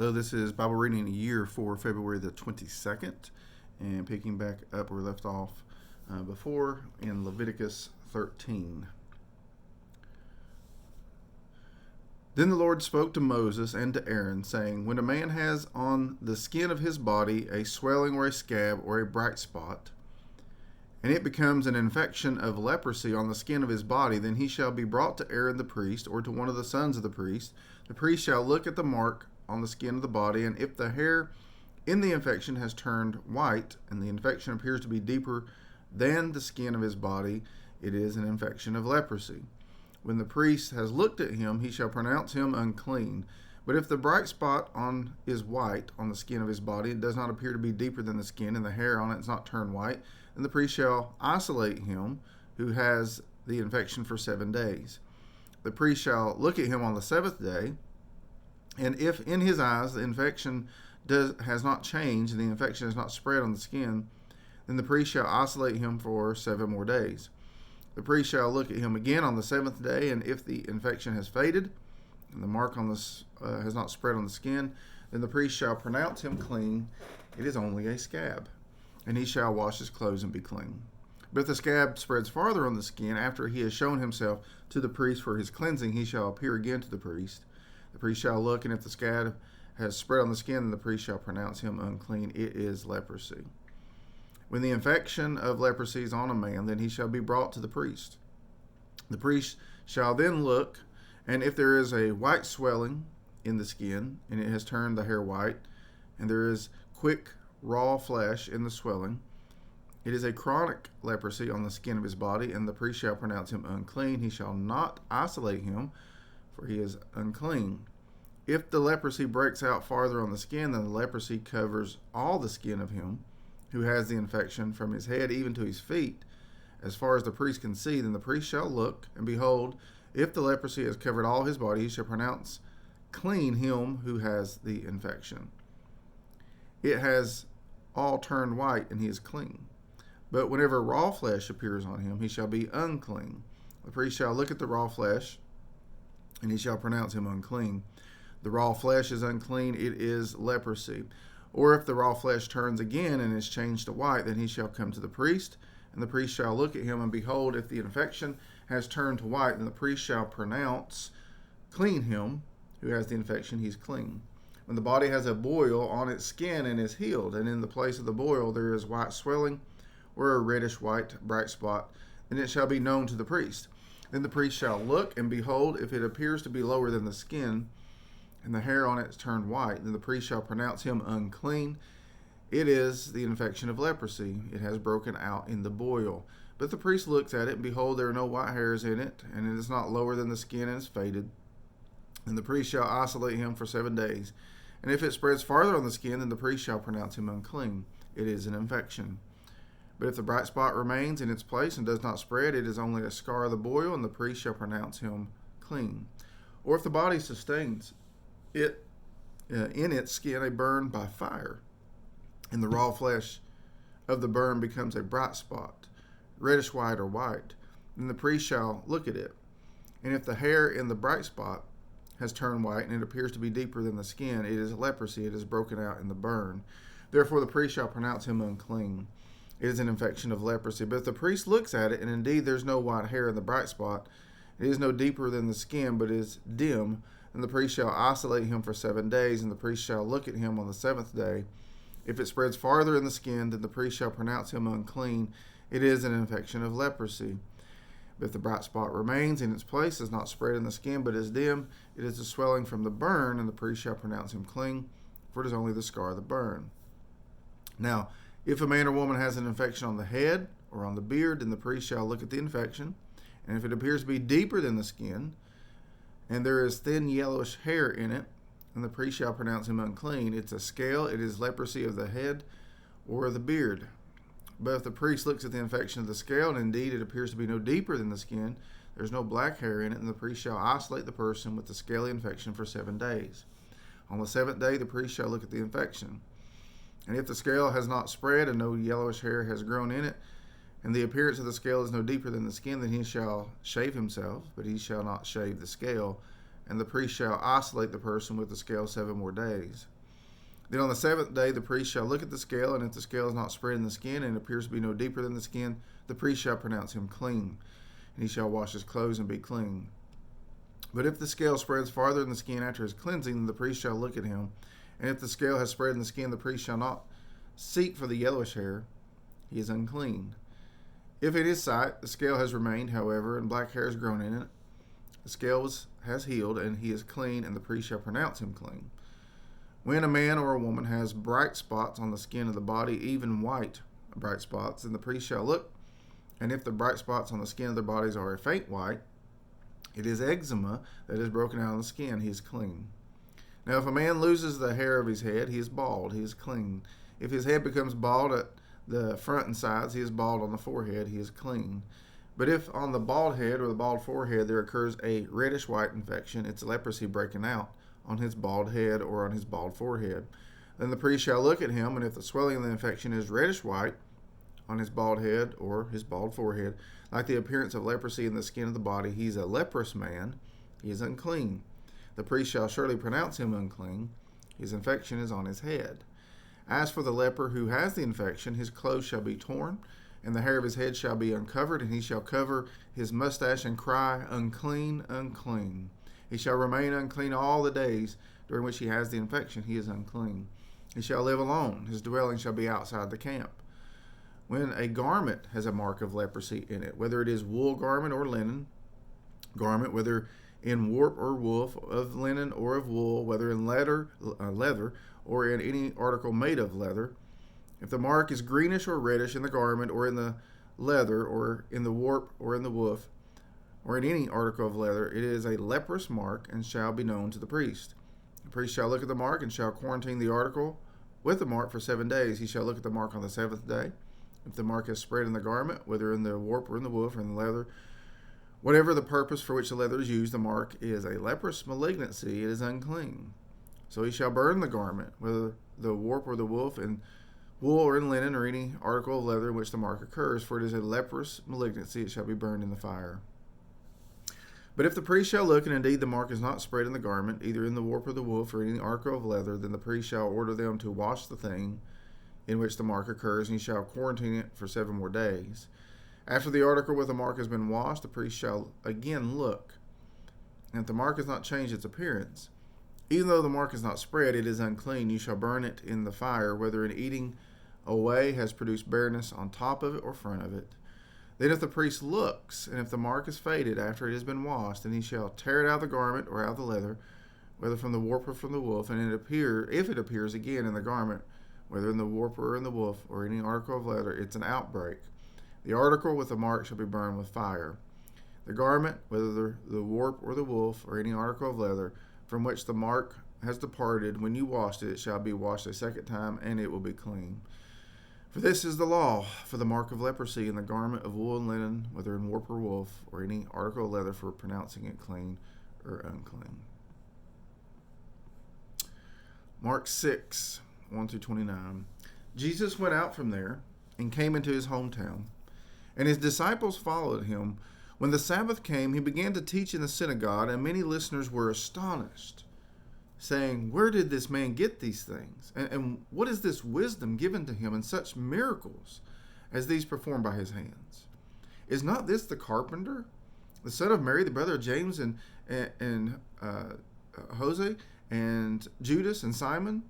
Though this is Bible reading a year for February the 22nd, and picking back up where we left off before in Leviticus 13. Then the Lord spoke to Moses and to Aaron, saying, When a man has on the skin of his body a swelling or a scab or a bright spot, and it becomes an infection of leprosy on the skin of his body, then he shall be brought to Aaron the priest, or to one of the sons of the priest. The priest shall look at the mark on the skin of the body, and if the hair in the infection has turned white, and the infection appears to be deeper than the skin of his body, it is an infection of leprosy. When the priest has looked at him, he shall pronounce him unclean. But if the bright spot is white on the skin of his body, it does not appear to be deeper than the skin, and the hair on it is not turned white, then the priest shall isolate him who has the infection for 7 days. The priest shall look at him on the seventh day, and if in his eyes the infection has not changed, and the infection has not spread on the skin, then the priest shall isolate him for 7 more days. The priest shall look at him again on the seventh day, and if the infection has faded, and the mark on this has not spread on the skin, then the priest shall pronounce him clean. It is only a scab, and he shall wash his clothes and be clean. But if the scab spreads farther on the skin, after he has shown himself to the priest for his cleansing, he shall appear again to the priest. The priest shall look, and if the scab has spread on the skin, then the priest shall pronounce him unclean. It is leprosy. When the infection of leprosy is on a man, then he shall be brought to the priest. The priest shall then look, and if there is a white swelling in the skin, and it has turned the hair white, and there is quick, raw flesh in the swelling, it is a chronic leprosy on the skin of his body, and the priest shall pronounce him unclean. He shall not isolate him, for he is unclean. If the leprosy breaks out farther on the skin, then the leprosy covers all the skin of him who has the infection, from his head even to his feet, as far as the priest can see. Then the priest shall look, and behold, if the leprosy has covered all his body, he shall pronounce clean him who has the infection. It has all turned white, and he is clean. But whenever raw flesh appears on him, he shall be unclean. The priest shall look at the raw flesh, and he shall pronounce him unclean. The raw flesh is unclean, it is leprosy. Or if the raw flesh turns again and is changed to white, then he shall come to the priest, and the priest shall look at him, and behold, if the infection has turned to white, then the priest shall pronounce clean him who has the infection, he is clean. When the body has a boil on its skin and is healed, and in the place of the boil there is white swelling, or a reddish white bright spot, then it shall be known to the priest. Then the priest shall look, and behold, if it appears to be lower than the skin, and the hair on it is turned white, then the priest shall pronounce him unclean. It is the infection of leprosy. It has broken out in the boil. But the priest looks at it, and behold, there are no white hairs in it, and it is not lower than the skin and is faded. And the priest shall isolate him for 7 days. And if it spreads farther on the skin, then the priest shall pronounce him unclean. It is an infection. But if the bright spot remains in its place and does not spread, it is only a scar of the boil, and the priest shall pronounce him clean. Or if the body sustains in its skin a burn by fire, and the raw flesh of the burn becomes a bright spot, reddish white or white, then the priest shall look at it. And if the hair in the bright spot has turned white, and it appears to be deeper than the skin, it is leprosy, it is broken out in the burn. Therefore the priest shall pronounce him unclean. It is an infection of leprosy. But if the priest looks at it, and indeed there's no white hair in the bright spot, it is no deeper than the skin, but is dim, and the priest shall isolate him for 7 days, and the priest shall look at him on the seventh day. If it spreads farther in the skin, then the priest shall pronounce him unclean. It is an infection of leprosy. But if the bright spot remains in its place, is not spread in the skin, but is dim, it is a swelling from the burn, and the priest shall pronounce him clean, for it is only the scar of the burn. Now, if a man or woman has an infection on the head or on the beard, then the priest shall look at the infection, and if it appears to be deeper than the skin, and there is thin yellowish hair in it, and the priest shall pronounce him unclean. It's a scale, it is leprosy of the head or of the beard. But if the priest looks at the infection of the scale, and indeed it appears to be no deeper than the skin, there's no black hair in it, and the priest shall isolate the person with the scaly infection for 7 days. On the seventh day the priest shall look at the infection. And if the scale has not spread, and no yellowish hair has grown in it, and the appearance of the scale is no deeper than the skin, then he shall shave himself, but he shall not shave the scale, and the priest shall isolate the person with the scale 7 more days. Then on the 7th day the priest shall look at the scale, and if the scale is not spread in the skin, and appears to be no deeper than the skin, the priest shall pronounce him clean, and he shall wash his clothes and be clean. But if the scale spreads farther in the skin after his cleansing, then the priest shall look at him, and if the scale has spread in the skin, the priest shall not seek for the yellowish hair. He is unclean. If in his sight the scale has remained, however, and black hair has grown in it, the scale has healed, and he is clean, and the priest shall pronounce him clean. When a man or a woman has bright spots on the skin of the body, even white bright spots, then the priest shall look, and if the bright spots on the skin of their bodies are a faint white, it is eczema that is broken out of the skin. He is clean. Now, if a man loses the hair of his head, he is bald. He is clean. If his head becomes bald at the front and sides, he is bald on the forehead. He is clean. But if on the bald head or the bald forehead there occurs a reddish-white infection, it's leprosy breaking out on his bald head or on his bald forehead. Then the priest shall look at him, and if the swelling of the infection is reddish-white on his bald head or his bald forehead, like the appearance of leprosy in the skin of the body, he is a leprous man. He is unclean. The priest shall surely pronounce him unclean. His infection is on his head. As for the leper who has the infection, his clothes shall be torn, and the hair of his head shall be uncovered, and he shall cover his mustache and cry, unclean, unclean. He shall remain unclean all the days during which he has the infection. He is unclean. He shall live alone. His dwelling shall be outside the camp. When a garment has a mark of leprosy in it, whether it is wool garment or linen garment, whether in warp or woof, of linen or of wool, whether in leather or in any article made of leather, if the mark is greenish or reddish in the garment or in the leather or in the warp or in the woof or in any article of leather, it is a leprous mark and shall be known to the priest. The priest shall look at the mark and shall quarantine the article with the mark for 7 days. He shall look at the mark on the 7th day. If the mark has spread in the garment, whether in the warp or in the woof or in the leather, whatever the purpose for which the leather is used, the mark is a leprous malignancy. It is unclean. So he shall burn the garment, whether the warp or the woof, in wool or in linen or any article of leather in which the mark occurs, for it is a leprous malignancy. It shall be burned in the fire. But if the priest shall look, and indeed the mark is not spread in the garment, either in the warp or the woof or any article of leather, then the priest shall order them to wash the thing in which the mark occurs, and he shall quarantine it for 7 more days. After the article with the mark has been washed, the priest shall again look, and if the mark has not changed its appearance, even though the mark is not spread, it is unclean. You shall burn it in the fire, whether in eating away has produced bareness on top of it or front of it. Then if the priest looks, and if the mark is faded after it has been washed, then he shall tear it out of the garment or out of the leather, whether from the warp or from the woof, and if it appears again in the garment, whether in the warp or in the woof or any article of leather, it's an outbreak. The article with the mark shall be burned with fire. The garment, whether the warp or the woof or any article of leather, from which the mark has departed, when you washed it, it shall be washed a second time, and it will be clean. For this is the law for the mark of leprosy in the garment of wool and linen, whether in warp or woof, or any article of leather, for pronouncing it clean or unclean. Mark 6, 1-29. Jesus went out from there and came into his hometown, and his disciples followed him. When the Sabbath came, he began to teach in the synagogue, and many listeners were astonished, saying, "Where did this man get these things? And what is this wisdom given to him, and such miracles as these performed by his hands? Is not this the carpenter, the son of Mary, the brother of James and Jose, and Judas and Simon?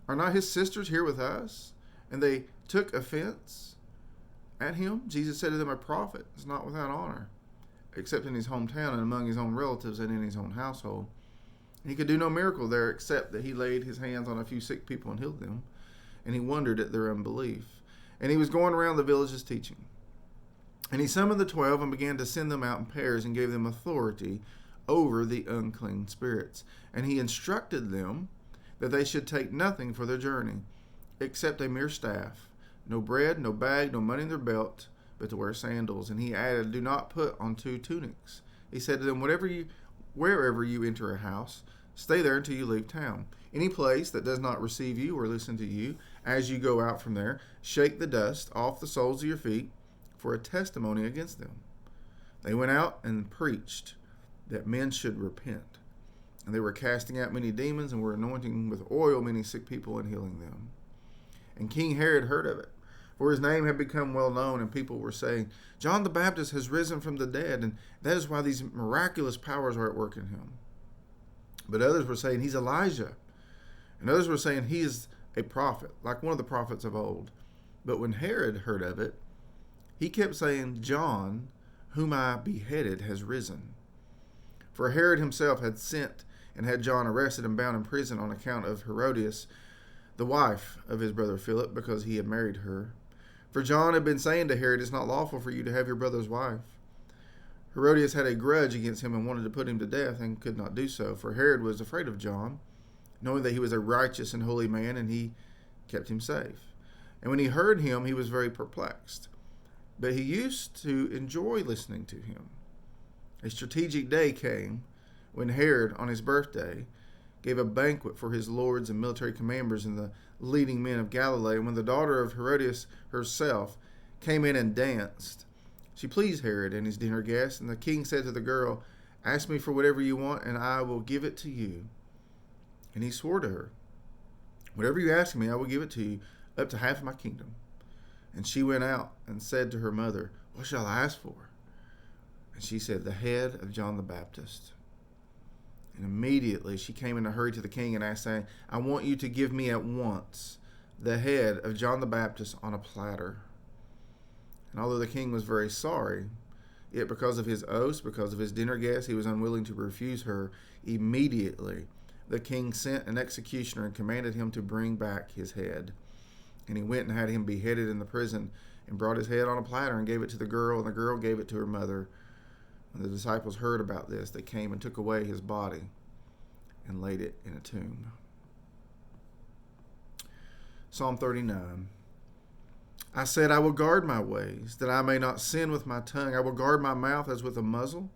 Are not his sisters here with us?" And they took offense at him. Jesus said to them, "A prophet is not without honor, except in his hometown and among his own relatives and in his own household." He could do no miracle there except that he laid his hands on a few sick people and healed them. And he wondered at their unbelief. And he was going around the villages teaching. And he summoned the 12 and began to send them out in pairs and gave them authority over the unclean spirits. And he instructed them that they should take nothing for their journey except a mere staff, no bread, no bag, no money in their belt, but to wear sandals. And he added, "Do not put on 2 tunics." He said to them, "Wherever you enter a house, stay there until you leave town. Any place that does not receive you or listen to you, as you go out from there, shake the dust off the soles of your feet for a testimony against them." They went out and preached that men should repent. And they were casting out many demons and were anointing with oil many sick people and healing them. And King Herod heard of it, for his name had become well known, and people were saying, John the Baptist has risen from the dead, and that is why these miraculous powers are at work in him. But others were saying, he's Elijah. And others were saying, he is a prophet, like one of the prophets of old. But when Herod heard of it, he kept saying, John, whom I beheaded, has risen. For Herod himself had sent and had John arrested and bound in prison on account of Herodias, the wife of his brother Philip, because he had married her. For John had been saying to Herod, it's not lawful for you to have your brother's wife. Herodias had a grudge against him and wanted to put him to death and could not do so, for Herod was afraid of John, knowing that he was a righteous and holy man, and he kept him safe. And when he heard him, he was very perplexed. But he used to enjoy listening to him. A strategic day came when Herod, on his birthday, gave a banquet for his lords and military commanders and the leading men of Galilee. And when the daughter of Herodias herself came in and danced, she pleased Herod and his dinner guests. And the king said to the girl, ask me for whatever you want, and I will give it to you. And he swore to her, whatever you ask me, I will give it to you, up to half of my kingdom. And she went out and said to her mother, what shall I ask for? And she said, the head of John the Baptist. And immediately she came in a hurry to the king and asked, saying, I want you to give me at once the head of John the Baptist on a platter. And although the king was very sorry, yet because of his oaths, because of his dinner guests, he was unwilling to refuse her. Immediately the king sent an executioner and commanded him to bring back his head. And he went and had him beheaded in the prison and brought his head on a platter and gave it to the girl, and the girl gave it to her mother. When the disciples heard about this, they came and took away his body and laid it in a tomb. Psalm 39. I said, I will guard my ways, that I may not sin with my tongue. I will guard my mouth as with a muzzle,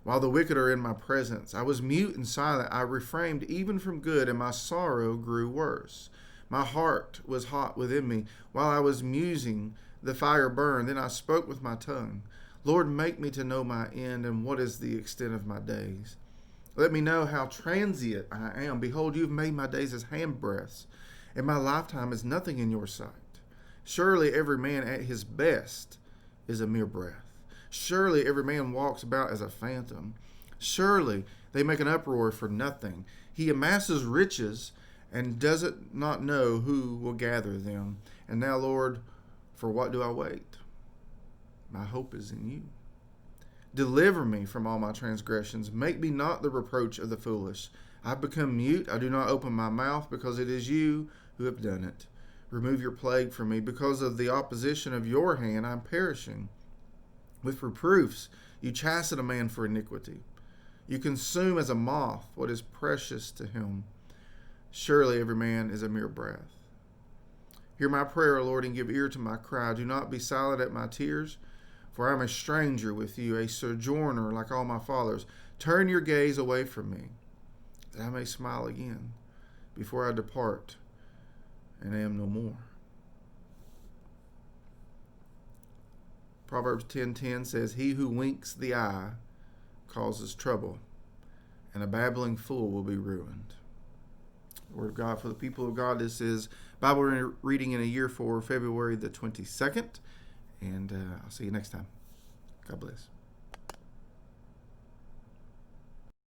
while the wicked are in my presence. I was mute and silent. I refrained even from good, and my sorrow grew worse. My heart was hot within me. While I was musing, the fire burned. Then I spoke with my tongue. Lord, make me to know my end, and what is the extent of my days. Let me know how transient I am. Behold, you have made my days as handbreadths, and my lifetime is nothing in your sight. Surely every man at his best is a mere breath. Surely every man walks about as a phantom. Surely they make an uproar for nothing. He amasses riches and does it not know who will gather them. And now, Lord, for what do I wait? My hope is in you. Deliver me from all my transgressions. Make me not the reproach of the foolish. I've become mute. I do not open my mouth, because it is you who have done it. Remove your plague from me. Because of the opposition of your hand, I'm perishing. With reproofs, you chasten a man for iniquity. You consume as a moth what is precious to him. Surely every man is a mere breath. Hear my prayer, Lord, and give ear to my cry. Do not be silent at my tears, for I am a stranger with you, a sojourner like all my fathers. Turn your gaze away from me, that I may smile again before I depart and am no more. Proverbs 10:10 says, he who winks the eye causes trouble, and a babbling fool will be ruined. The Word of God for the people of God. This is Bible reading in a year for February the 22nd. And I'll see you next time. God bless.